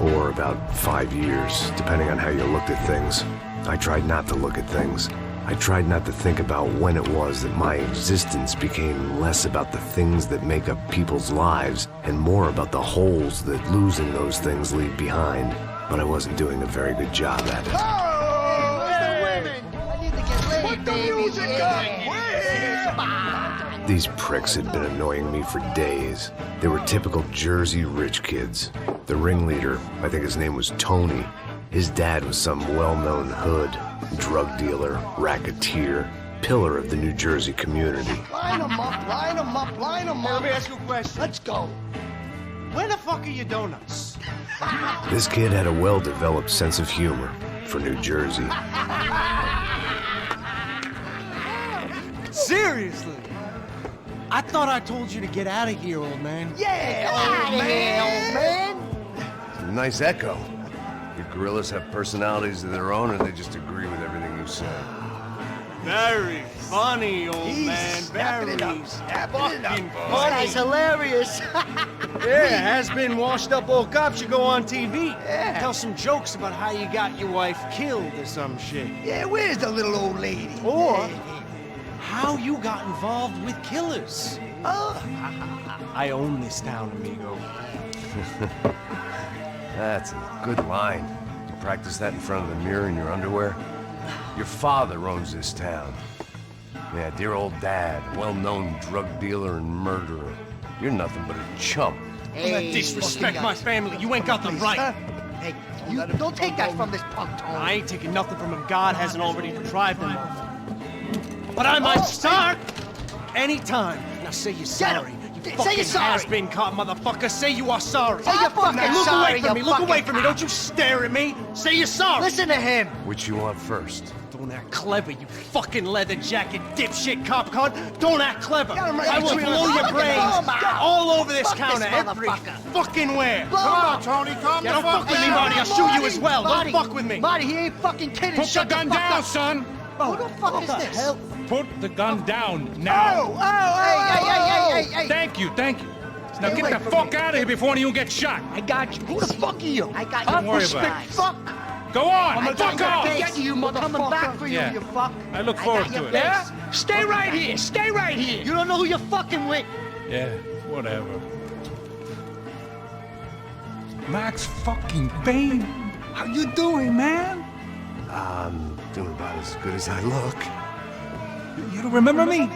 Or about 5 years, depending on how you looked at things. I tried not to look at things. I tried not to think about when it was that my existence became less about the things that make up people's lives and more about the holes that losing those things leave behind. But I wasn't doing a very good job at it. Oh, the women! I need to get laid, put the music up! These pricks had been annoying me for days. They were typical Jersey rich kids. The ringleader, I think his name was Tony. His dad was some well-known hood, drug dealer, racketeer, pillar of the New Jersey community. Line them up, line them up, line them up. Let me ask you a question. Let's go. Where the fuck are your donuts? This kid had a well-developed sense of humor for New Jersey. Seriously? I thought I told you to get out of here, old man. Yeah, old man. Nice echo. Your gorillas have personalities of their own, or they just agree with everything you say? Very funny, old man. Very fucking funny. That's hilarious. Yeah, has-been washed-up old cop should go on TV. Yeah. Tell some jokes about how you got your wife killed or some shit. Yeah, where's the little old lady? Or how you got involved with killers. Oh. I own this town, amigo. That's a good line. You practice that in front of the mirror in your underwear? Your father owns this town. Yeah, dear old dad, well-known drug dealer and murderer. You're nothing but a chump. Hey, Disrespect my family. You ain't got the right. Hey, you don't take that from this punk, Tony. I ain't taking nothing from him. God hasn't already deprived him of. But I might start anytime. Now say you're sorry. You Say you're sorry. has-been caught, motherfucker. Say you are sorry. Say you're fucking Look sorry, away from me. you Look away fucking from me. Don't you stare at me. Say you're sorry. Listen to him. Which you want first? Don't act clever, you fucking leather jacket dipshit cop cunt. Don't act clever. Get him right I will between blow the your fucking brains arm. all over this Fuck this counter. Every motherfucker. fucking where. Blow him up. Tony, calm Yeah, the don't fuck fuck with me, down. Marty. I'll shoot you as well. Marty, Don't fuck with me. Marty, he ain't fucking kidding. Put the Shut gun fuck down, up. son. Who the fuck is this? Put the gun down now. Hey. Thank you. Now Stay get away the from fuck me. out of here before one of you get shot. I got you. Who the fuck are you? I got you. Don't worry about Big it. fuck. Go on, I'm fuck gonna off. get you, motherfucker. Coming back for you, Yeah. you fuck. I look forward got to your it. face. Yeah? Stay right here. Stay right here. You don't know who you're fucking with. Yeah, whatever. Max fucking Payne, how you doing, man? I'm doing about as good as I look. You don't remember me?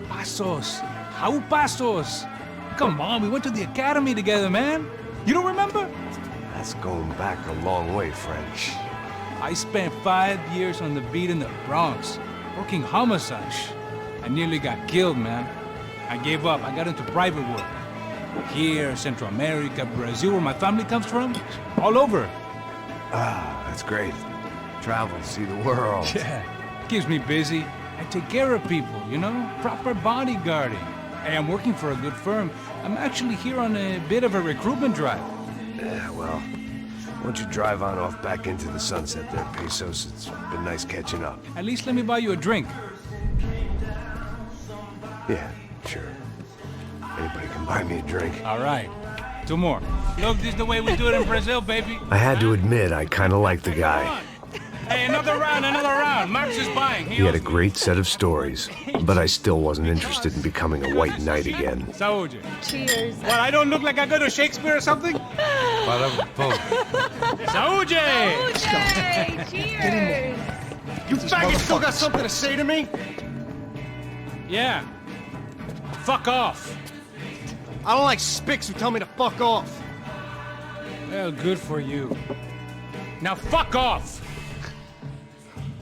Pasos. How Pasos? Come on, we went to the academy together, man. You don't remember? That's going back a long way, French. I spent 5 years on the beat in the Bronx, working homicide. I nearly got killed, man. I gave up. I got into private work. Here, Central America, Brazil, where my family comes from, all over. Ah, that's great. Travel, see the world. Yeah, keeps me busy. I take care of people, you know? Proper bodyguarding. Hey, I'm working for a good firm. I'm actually here on a bit of a recruitment drive. Yeah, well, why don't you drive on off back into the sunset there, Pesos? It's been nice catching up. At least let me buy you a drink. Yeah, sure. Anybody can buy me a drink. All right. 2 more. Look, this is the way we do it in Brazil, baby. I had to admit, I kind of liked the guy. Hey, another round. Max is buying. He had a great set of stories, but I still wasn't interested in becoming a white knight again. 𝙤𝙤. Cheers. What, I don't look like I go to Shakespeare or something? 𝙤𝙤. Okay, cheers. You faggot still got something to say to me? Yeah. Fuck off. I don't like spics who tell me to fuck off. Well, good for you. Now fuck off.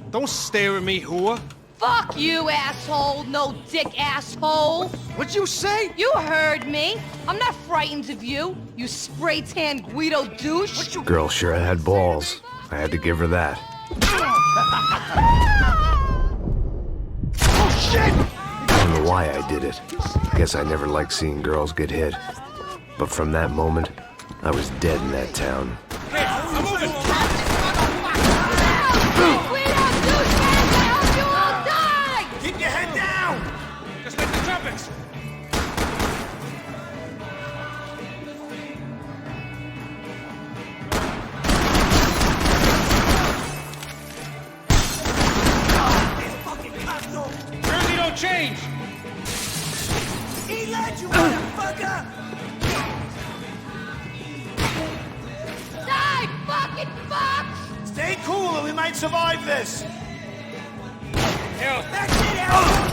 Don't stare at me, whore. Fuck you, asshole. No dick, asshole. What'd you say? You heard me. I'm not frightened of you, you spray-tan Guido douche. Girl sure had balls. I had to give her that. Oh, shit! I don't know why I did it. I guess I never liked seeing girls get hit. But from that moment, I was dead in that town. Guido douchebag, I hope you all die! Keep your head down. Just like the trumpets. you motherfucker! Die, fucking fuck! Stay cool or we might survive this! Hell, That's it, Al!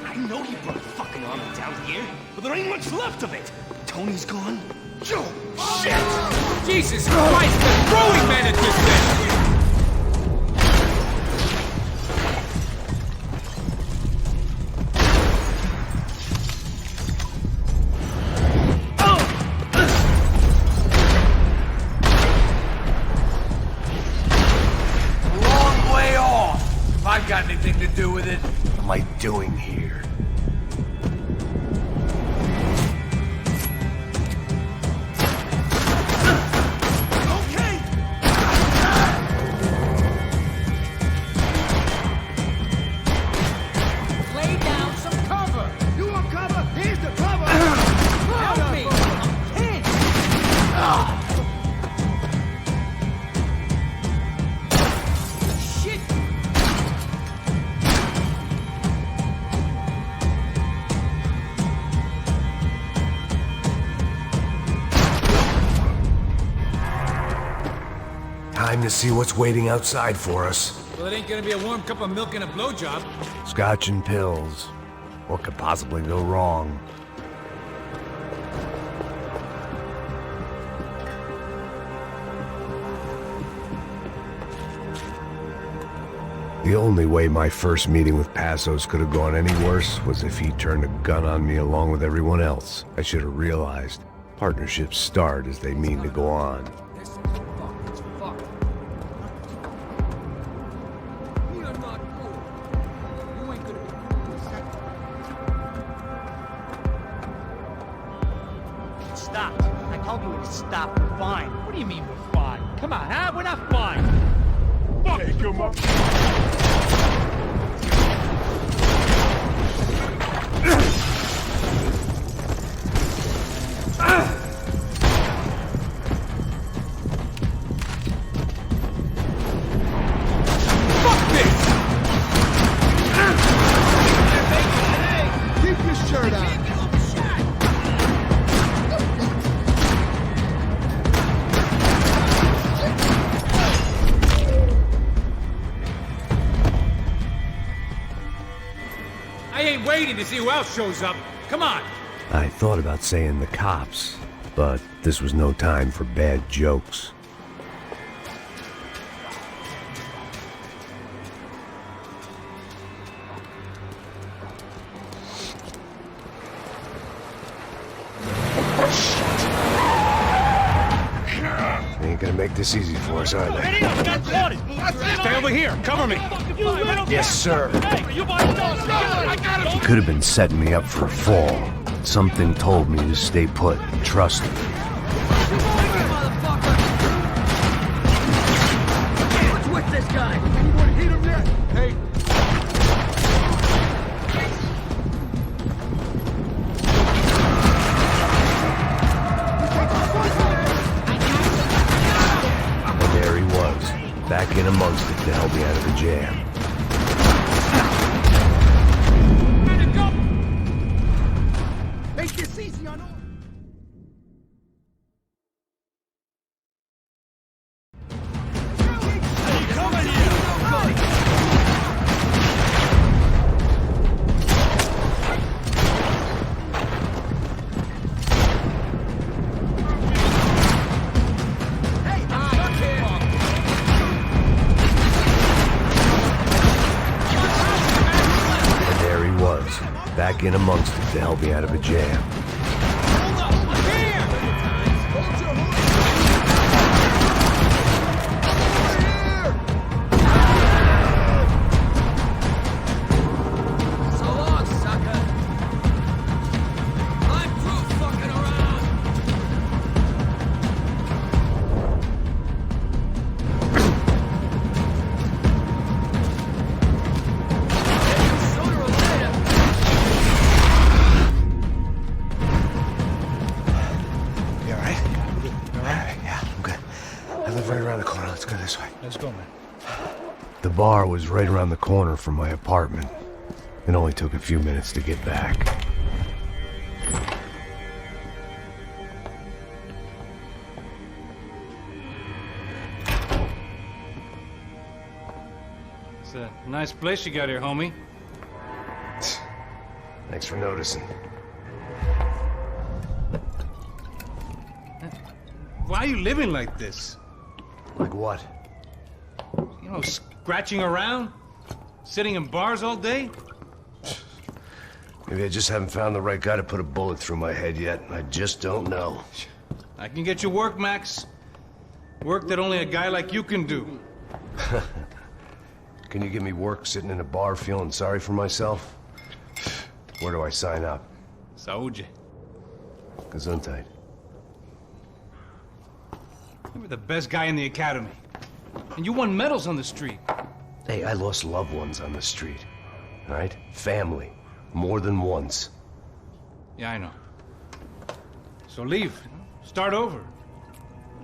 I know he brought fucking army down here, but there ain't much left of it. Tony's gone. Yo, shit! Jesus Christ, the throwing man at this thing! Long way off! If I've got anything to do with it. What am I doing here? Okay! Lay down some cover! You want cover? Here's the cover! Help me! Shit! Time to see what's waiting outside for us. Well, it ain't gonna be a warm cup of milk and a blowjob. Scotch and pills. What could possibly go wrong? The only way my first meeting with Passos could have gone any worse was if he turned a gun on me along with everyone else. I should have realized partnerships start as they mean to go on. This is fuck. We are not cool. You ain't gonna be cool in a second. Stopped. I told you to stop. We're fine. What do you mean we're fine? Come on, huh? We're not fine. Take him up! Fuck this! Keep your shirt on! I ain't waiting to see who else shows up. Come on! I thought about saying the cops, but this was no time for bad jokes. They ain't gonna make this easy for us, are they? Stay over here. Cover me. Yes, sir. You Could have been setting me up for a fall. Something told me to stay put and trust him. What's with this guy? Anyone hit him yet? Hey! And there he was, back in amongst it to help me out of the jam. Make this easy on all. And there he was, back in amongst it to help me out of a jam. So long, sucker. I'm through fucking around. bar was right around the corner from my apartment. It only took a few minutes to get back. It's a nice place you got here, homie. Thanks for noticing. Why are you living like this? Like what? You know, scratching around? Sitting in bars all day? Maybe I just haven't found the right guy to put a bullet through my head yet. I just don't know. I can get you work, Max. Work that only a guy like you can do. Can you give me work sitting in a bar feeling sorry for myself? Where do I sign up? 𝙤𝙤𝙢𝙀. Gesundheit. You were the best guy in the academy. And you won medals on the street. Hey, I lost loved ones on the street. All right? Family. More than once. Yeah, I know. So leave. Start over.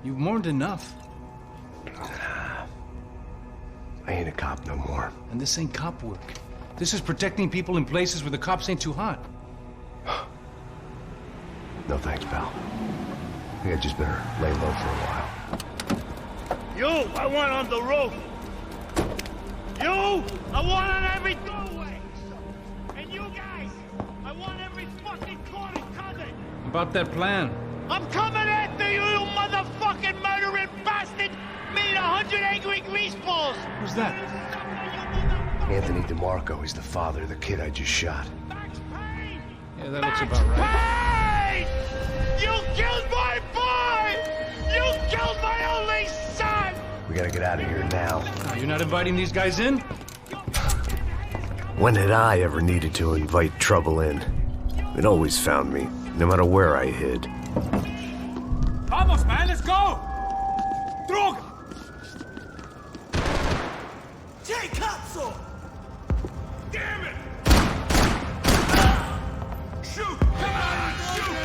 You've mourned enough. I ain't a cop no more. And this ain't cop work. This is protecting people in places where the cops ain't too hot. No thanks, pal. I think I just better lay low for a while. You, I want on the roof. You, I want on every doorway. And you guys, I want every fucking corner covered. About that plan. I'm coming after you, you motherfucking murdering bastard! Made 100 angry greaseballs! Who's that? Anthony DeMarco, he's the father of the kid I just shot. Max Payne! Yeah, that looks about right. Payne! You killed my boy! You killed my only son! We gotta get out of here now. Now, you're not inviting these guys in? When had I ever needed to invite trouble in? It always found me, no matter where I hid. Vamos, man, let's go! Drug! Damn it! Shoot! Come on, shoot!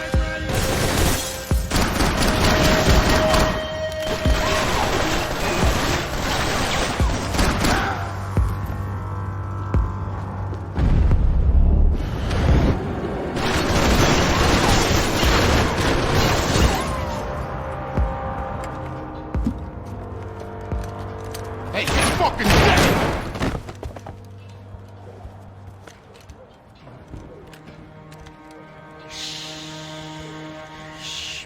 Hey, get fucking dead!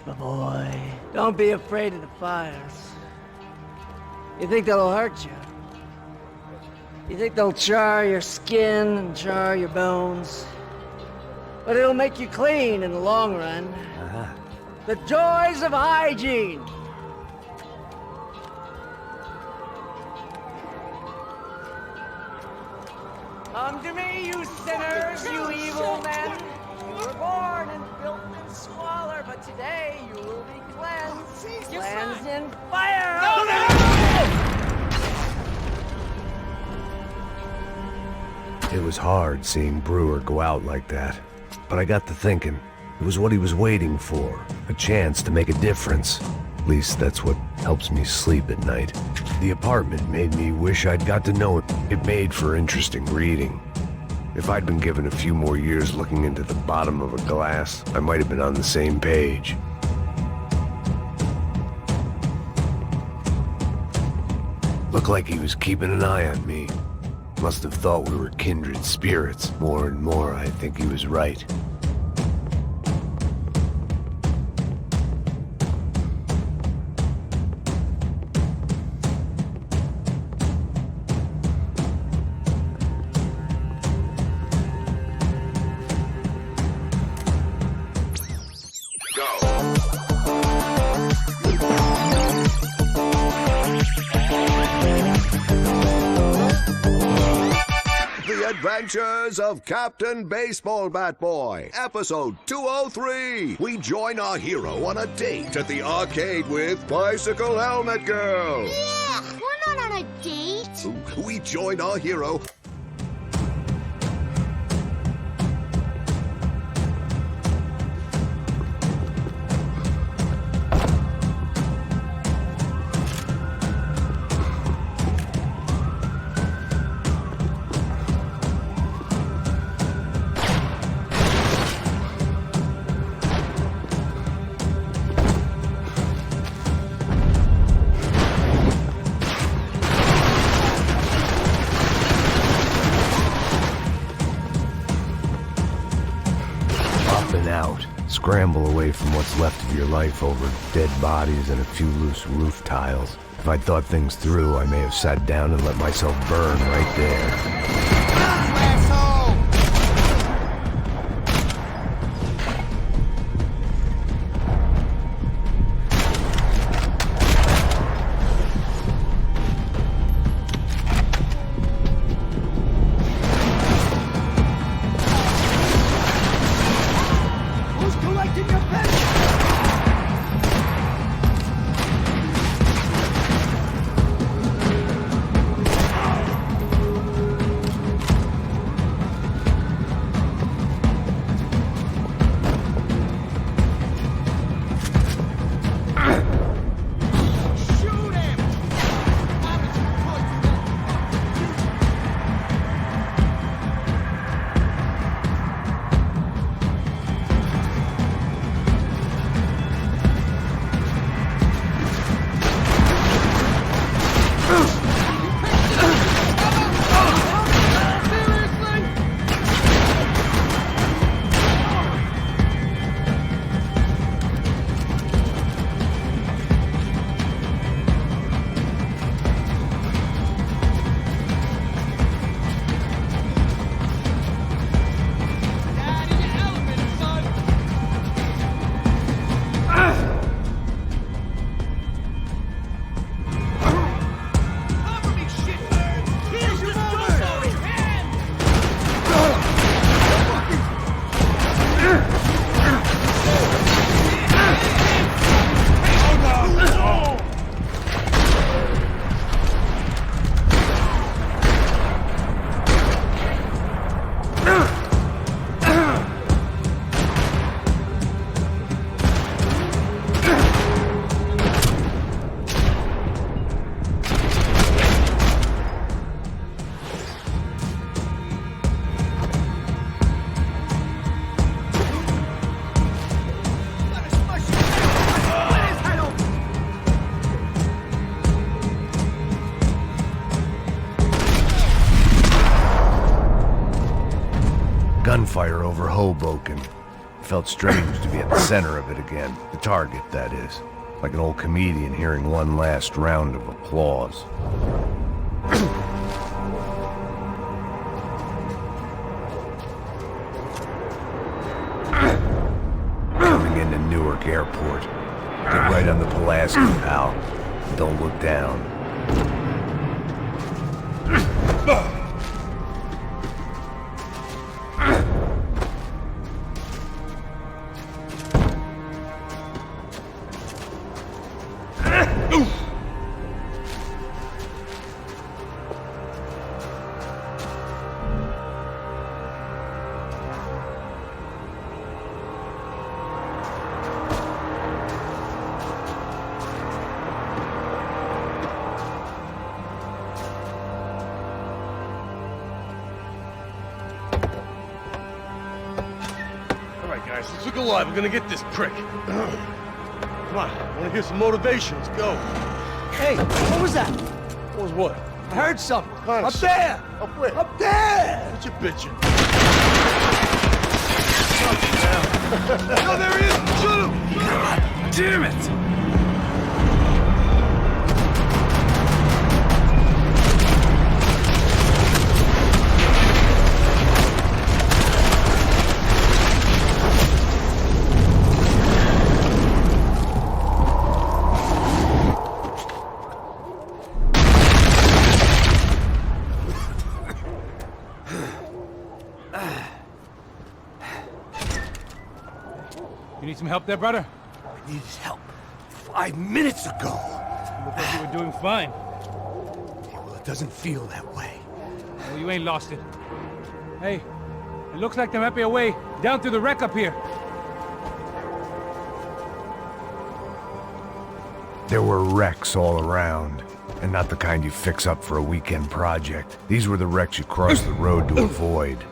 My boy, don't be afraid of the fires. You think they'll hurt you? You think they'll char your skin and char your bones? But it'll make you clean in the long run. The joys of hygiene. Come to me, you sinners, you evil men. You were born in filth and squalor, but today you will be cleansed. Cleansed in fire! It was hard seeing Brewer go out like that. But I got to thinking, it was what he was waiting for. A chance to make a difference. At least that's what helps me sleep at night. The apartment made me wish I'd got to know it. It made for interesting reading. If I'd been given a few more years looking into the bottom of a glass, I might have been on the same page. Looked like he was keeping an eye on me. Must have thought we were kindred spirits. More and more, I think he was right. Adventures of Captain Baseball Bat Boy, episode 203. We join our hero on a date at the arcade with Bicycle Helmet Girl. Yeah, we're not on a date. We join our hero Scramble away from what's left of your life over dead bodies and a few loose roof tiles. If I'd thought things through, I may have sat down and let myself burn right there. Gunfire over Hoboken. It felt strange to be at the center of it again. The target, that is. Like an old comedian hearing one last round of applause. Coming into Newark Airport. Get right on the Pulaski, pal. Don't look down. Guys, let's look alive. We're gonna get this prick. Come on, I wanna hear some motivation. Let's go. Hey, what was that? What was what? I heard something. Kind of Up there! Up where? Up there! What you bitching? No, there he is! Shoot him! God damn it! You need some help there, brother? I need his help 5 minutes ago. You look like you were doing fine. Yeah, well, it doesn't feel that way. Well, you ain't lost it. Hey, it looks like there might be a way down through the wreck up here. There were wrecks all around, and not the kind you fix up for a weekend project. These were the wrecks you cross the road to avoid.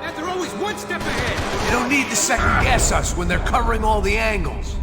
And they're always one step ahead! You don't need to second guess us when they're covering all the angles.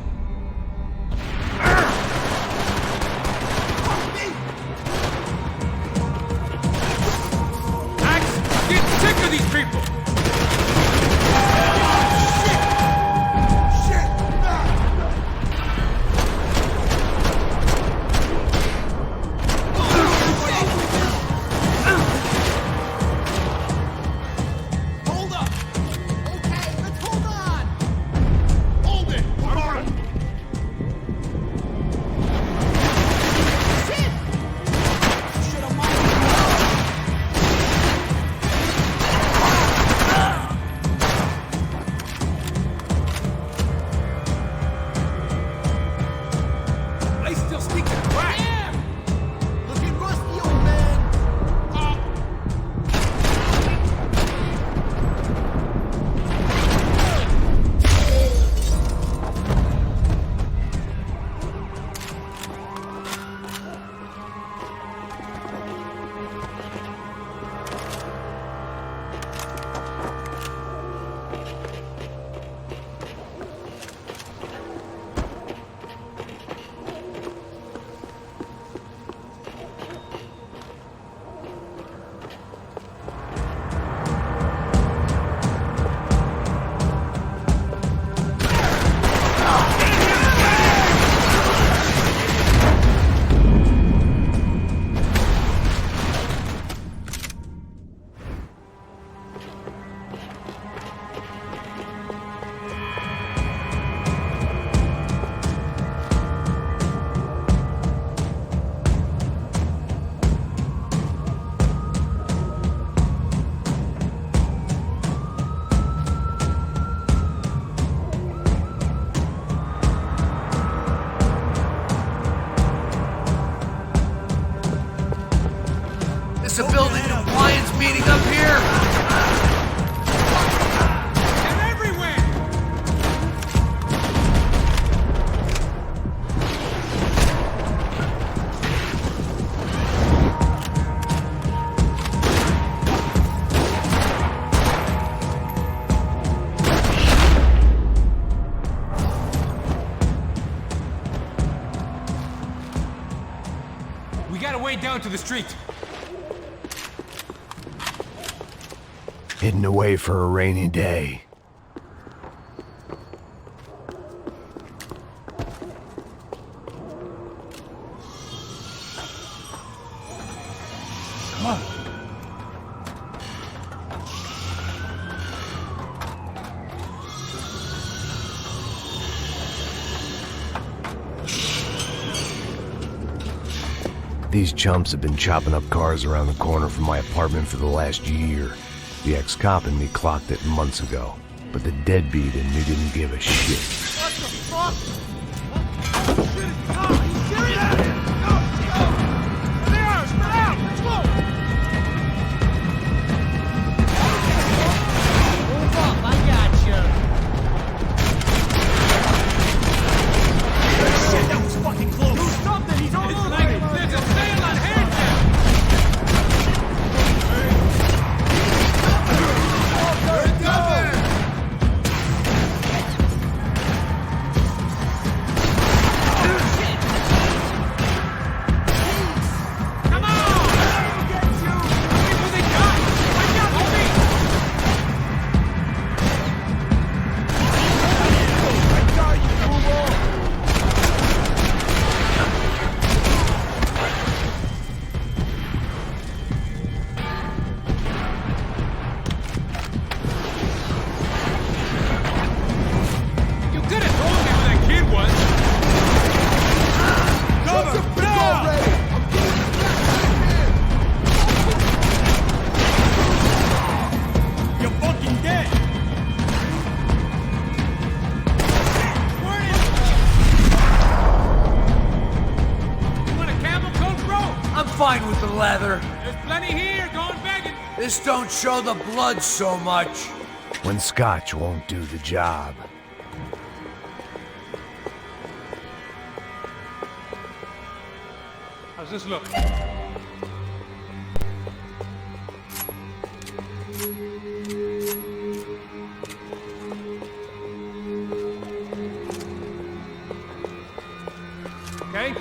a way down to the street. Hidden away for a rainy day. Come on. These chumps have been chopping up cars around the corner from my apartment for the last year. The ex-cop in me clocked it months ago, but the deadbeat in me didn't give a shit. What the fuck? Oh, shit, it's Tom! Are you serious? Go! There they are! Spread out! Let's go! Move up, I got you. Shit, that was fucking close! Do something! He's all over! There's a sale on hand now! Fine with the leather. There's plenty here, going begging. This don't show the blood so much. When scotch won't do the job. How's this look? Okay.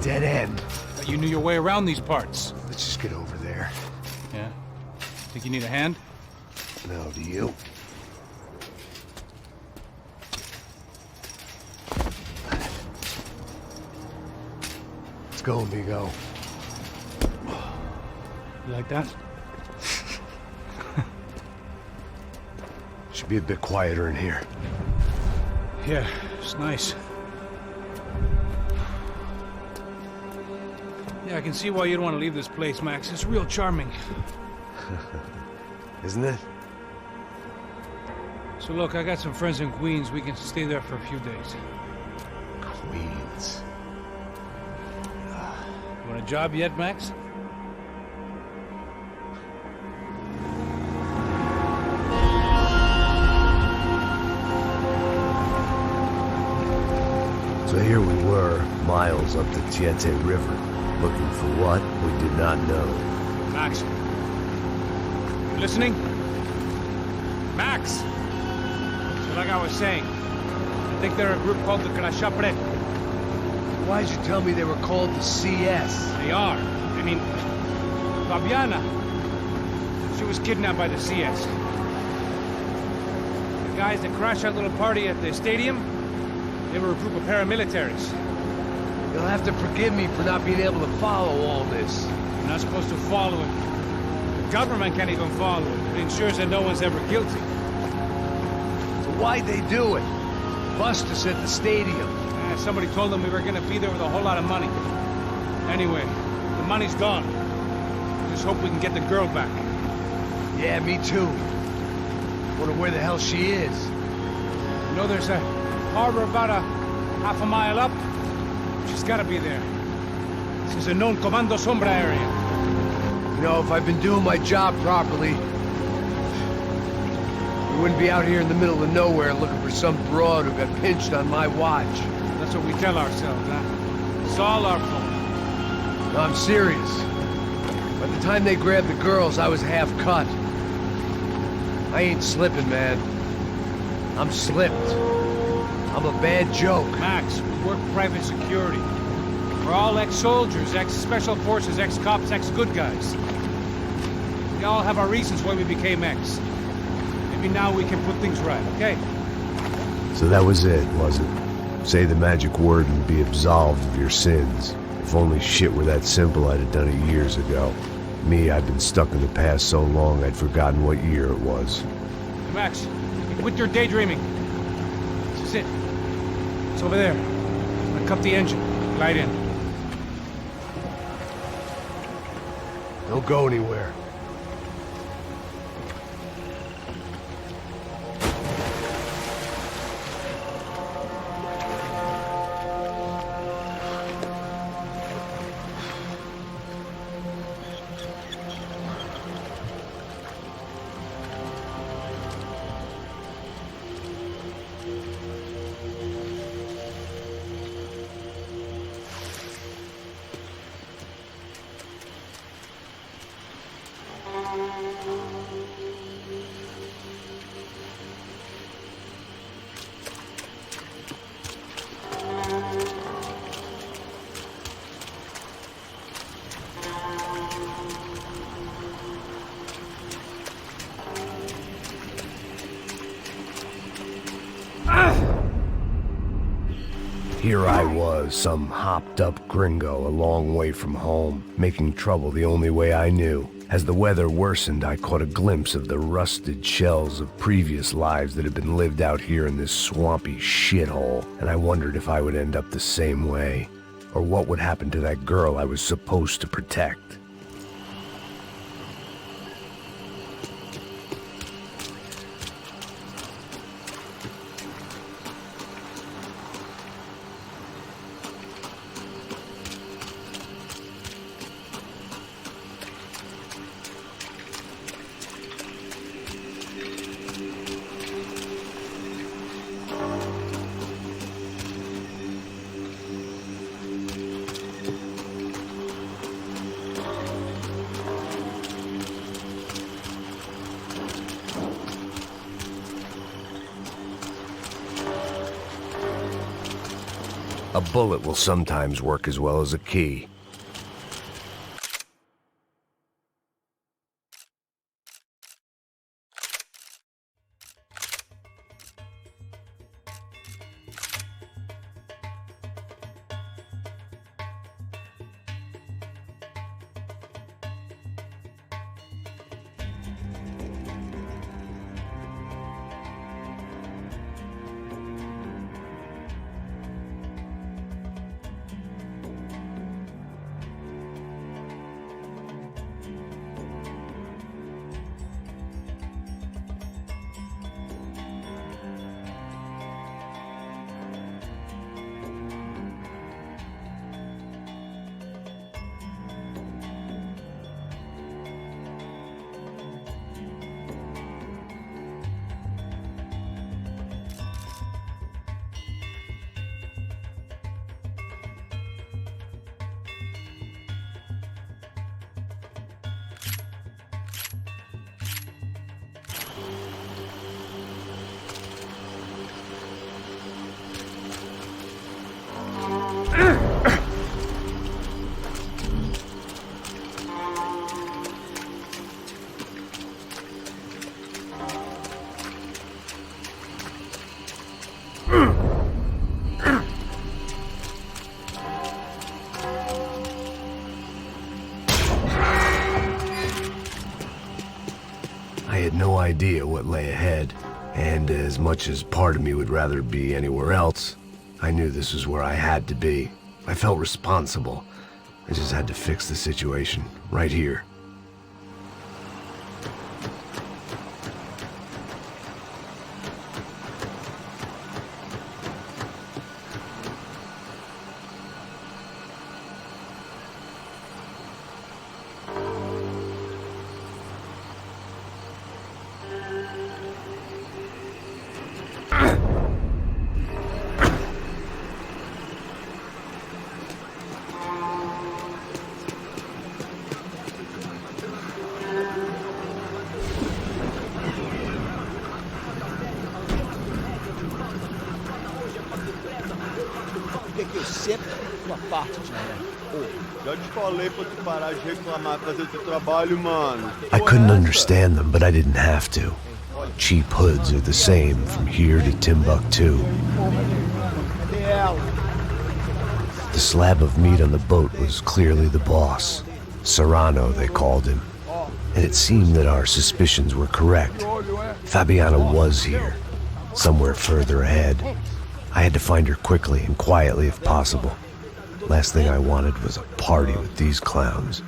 Dead end. But you knew your way around these parts. Let's just get over there. Yeah? Think you need a hand? No, do you? Let's go, amigo. You like that? Should be a bit quieter in here. Yeah, it's nice. Yeah, I can see why you'd want to leave this place, Max. It's real charming. Isn't it? So look, I got some friends in Queens. We can stay there for a few days. Queens. You want a job yet, Max? So here we were, miles up the 𝙤𝙤 River, looking for what we did not know. Max. You listening? Max! So like I was saying, I think they're a group called the 𝙤𝙩'𝙨. Why'd you tell me they were called the CS? They are. I mean, Fabiana, she was kidnapped by the CS. The guys that crashed that little party at the stadium, they were a group of paramilitaries. You'll have to forgive me for not being able to follow all this. You're not supposed to follow it. The government can't even follow it. It ensures that no one's ever guilty. So why'd they do it? Bust us at the stadium. Somebody told them we were gonna be there with a whole lot of money. Anyway, the money's gone. Just hope we can get the girl back. Yeah, me too. Wonder where the hell she is. You know, there's a harbor about a half a mile up. She's gotta be there. This is a known Comando Sombra area. You know, if I'd been doing my job properly, we wouldn't be out here in the middle of nowhere looking for some broad who got pinched on my watch. That's what we tell ourselves, huh? It's all our fault. No, I'm serious. By the time they grabbed the girls, I was half cut. I ain't slipping, man. I'm slipped. I'm a bad joke. Max, we work private security. We're all ex-soldiers, ex-special forces, ex-cops, ex-good guys. We all have our reasons why we became ex. Maybe now we can put things right, okay? So that was it, was it? Say the magic word and be absolved of your sins. If only shit were that simple, I'd have done it years ago. Me, I've been stuck in the past so long I'd forgotten what year it was. Hey, Max, quit your daydreaming. This is it. It's over there. I'm gonna cut the engine. Glide in. Don't go anywhere. Here I was, some hopped-up gringo a long way from home, making trouble the only way I knew. As the weather worsened, I caught a glimpse of the rusted shells of previous lives that had been lived out here in this swampy shithole, and I wondered if I would end up the same way, or what would happen to that girl I was supposed to protect. A bullet will sometimes work as well as a key. I had no idea what lay ahead, and as much as part of me would rather be anywhere else, I knew this was where I had to be. I felt responsible. I just had to fix the situation, right here. I couldn't understand them, but I didn't have to. Cheap hoods are the same from here to Timbuktu. The slab of meat on the boat was clearly the boss. Serrano, they called him. And it seemed that our suspicions were correct. Fabiana was here, somewhere further ahead. I had to find her quickly and quietly if possible. Last thing I wanted was a party with these clowns.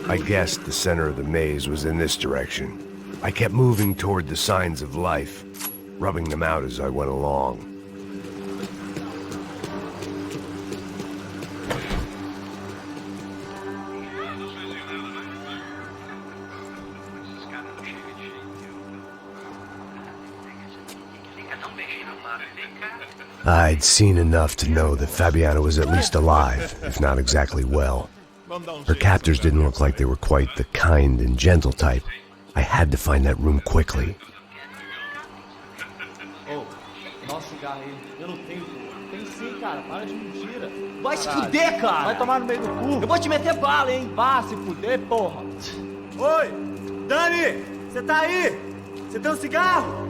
I guessed the center of the maze was in this direction. I kept moving toward the signs of life, rubbing them out as I went along. I'd seen enough to know that Fabiana was at least alive, if not exactly well. Her captors didn't look like they were quite the kind and gentle type. I had to find that room quickly. Vai se fuder, cara! Vai tomar no meio do cu! Eu vou te meter bala, hein? Vá se fuder, porra! Oi! Dani! Você tá aí? Você tem um cigarro?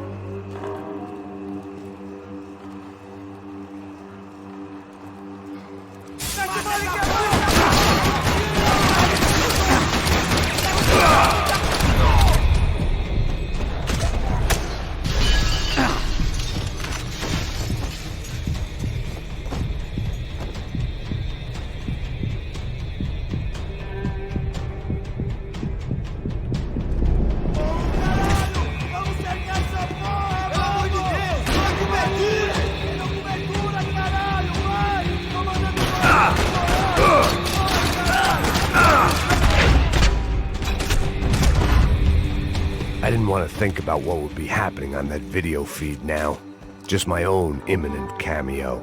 I didn't want to think about what would be happening on that video feed now. Just my own imminent cameo.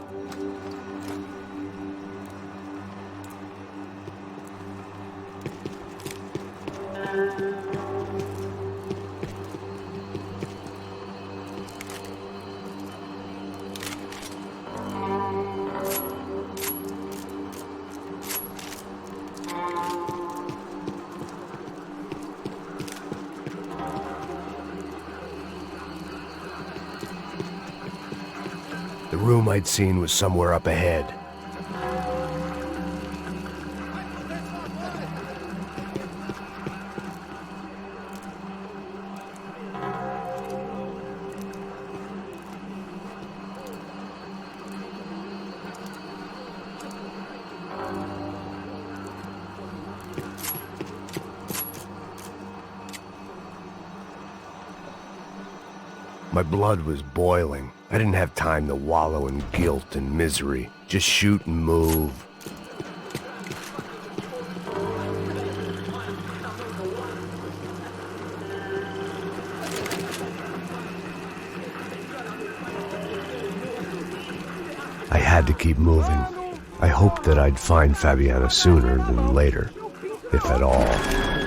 room I'd seen was somewhere up ahead. My blood was boiling. I didn't have time to wallow in guilt and misery. Just shoot and move. I had to keep moving. I hoped that I'd find Fabiana sooner than later, if at all.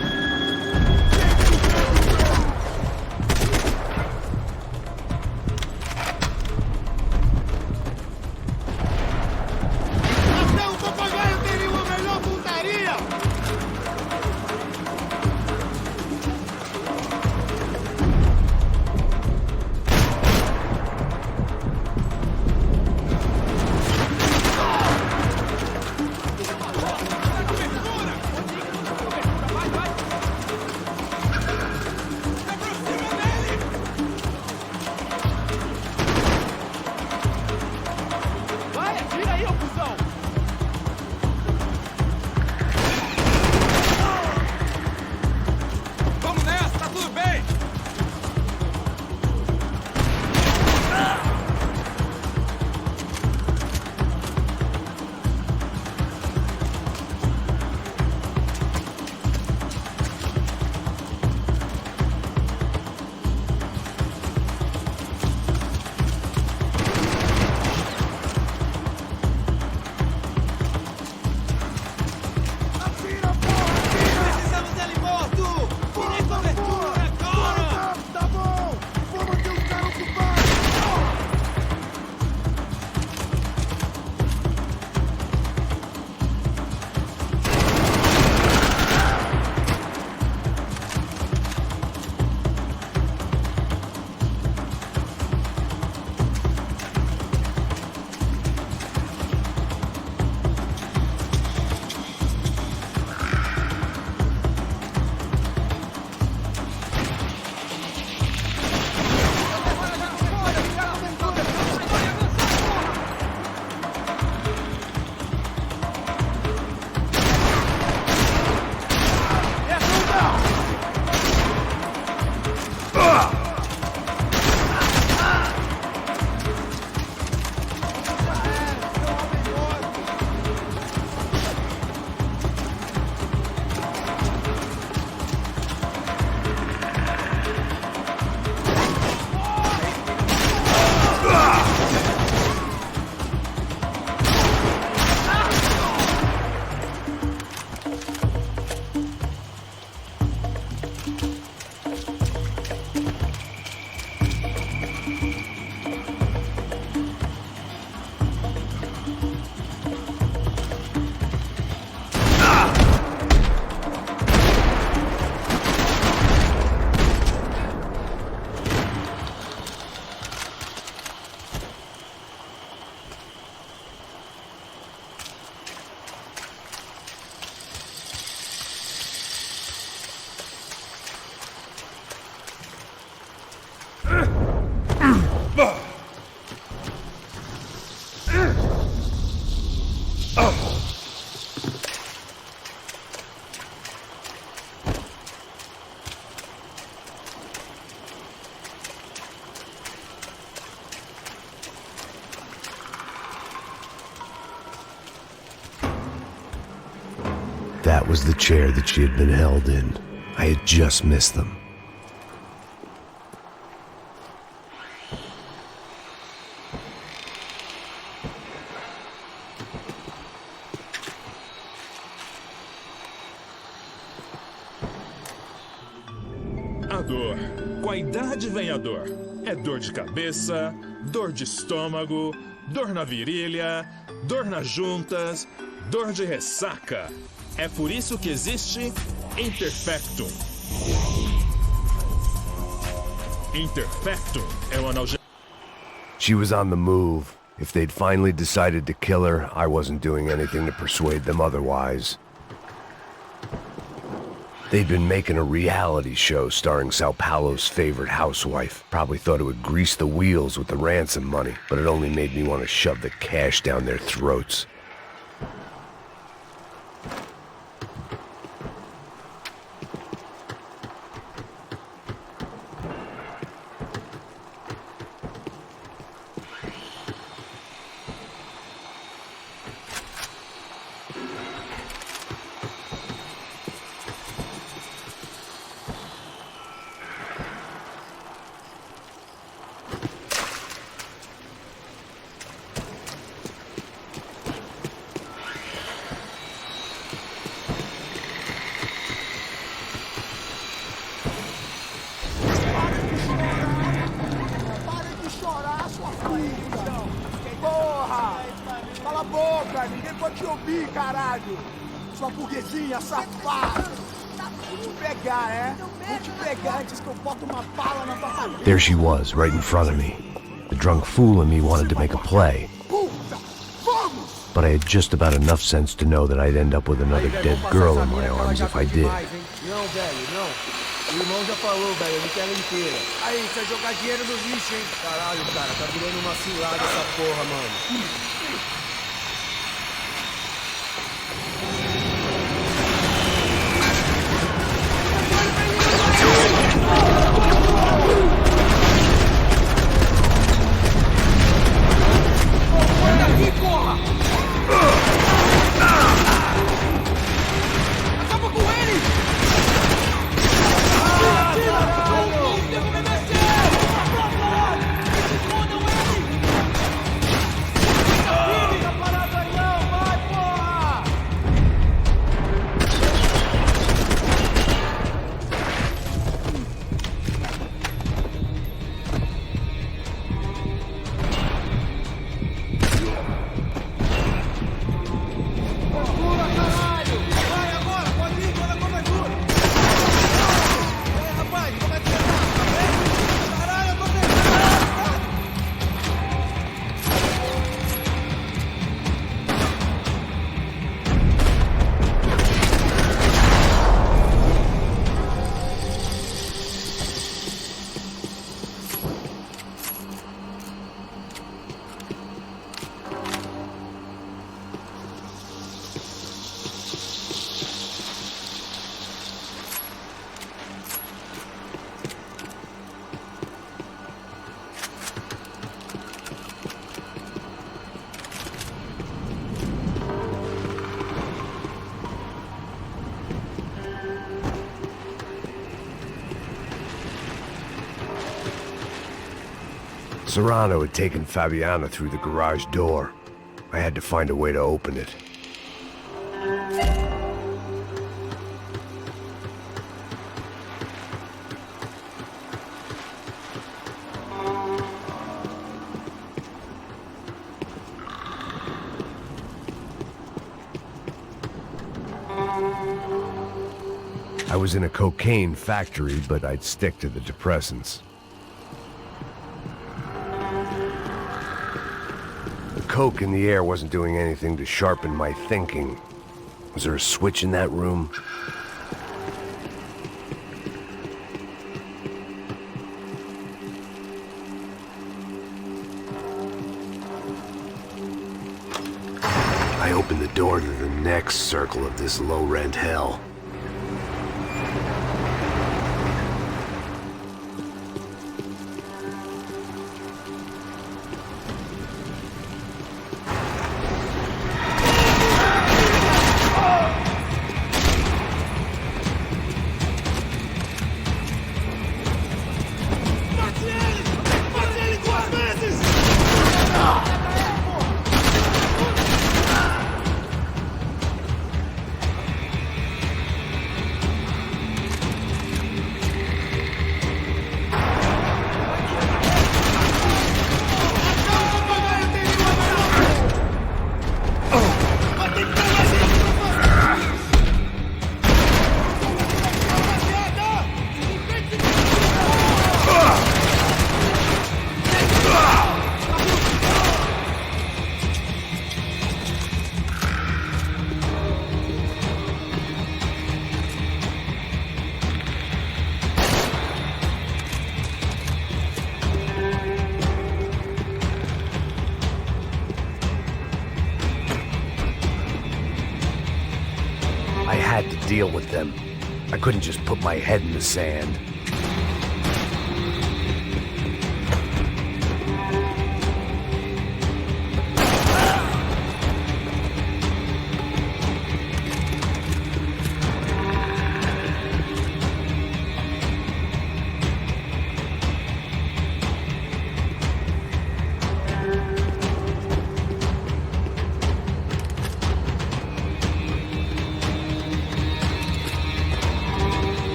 That was the chair that she had been held in. I had just missed them. A dor. Com a idade vem a dor. É dor de cabeça, dor de estômago, dor na virilha, dor nas juntas, dor de ressaca. É por isso que existe Interfectum. Interfectum é um analgésico. She was on the move. If they'd finally decided to kill her, I wasn't doing anything to persuade them otherwise. They'd been making a reality show starring Sao Paulo's favorite housewife. Probably thought it would grease the wheels with the ransom money, but it only made me want to shove the cash down their throats. Cala a boca, ninguém pode te ouvir, caralho! Sua burguesinha safada! Vou te pegar, é? Vou te pegar antes que eu boto uma bala na tua cabeça! There she was, right in front of me. The drunk fool in me wanted to make a play. But I had just about enough sense to know that I'd end up with another dead girl in my arms if I did. Não, velho, não. O irmão já falou, velho, eu não quero ela inteira. Aí, você vai jogar dinheiro no lixo, hein? Caralho, cara, tá virando uma cilada essa porra, mano. Serrano had taken Fabiana through the garage door. I had to find a way to open it. I was in a cocaine factory, but I'd stick to the depressants. Coke in the air wasn't doing anything to sharpen my thinking. Was there a switch in that room? I opened the door to the next circle of this low-rent hell. had to deal with them. I couldn't just put my head in the sand.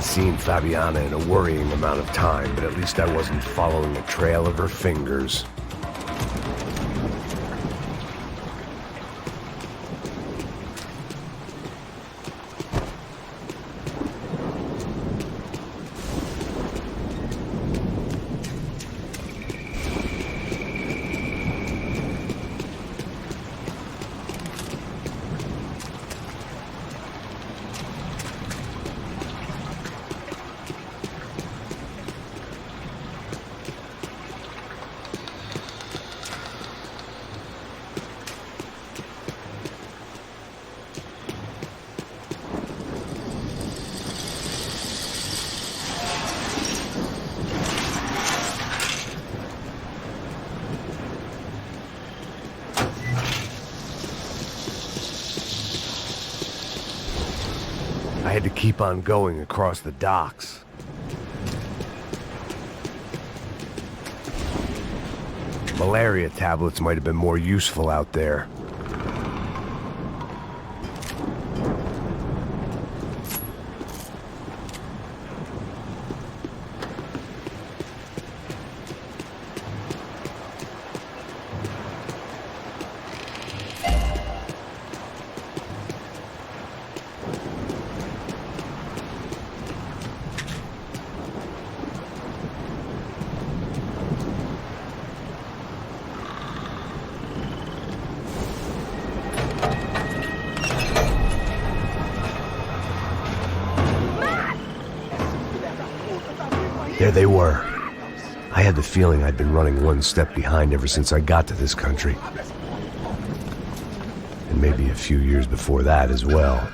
Seen Fabiana in a worrying amount of time, but at least I wasn't following the trail of her fingers. I had to keep on going across the docks. Malaria tablets might have been more useful out there. There they were. I had the feeling I'd been running one step behind ever since I got to this country. And maybe a few years before that as well.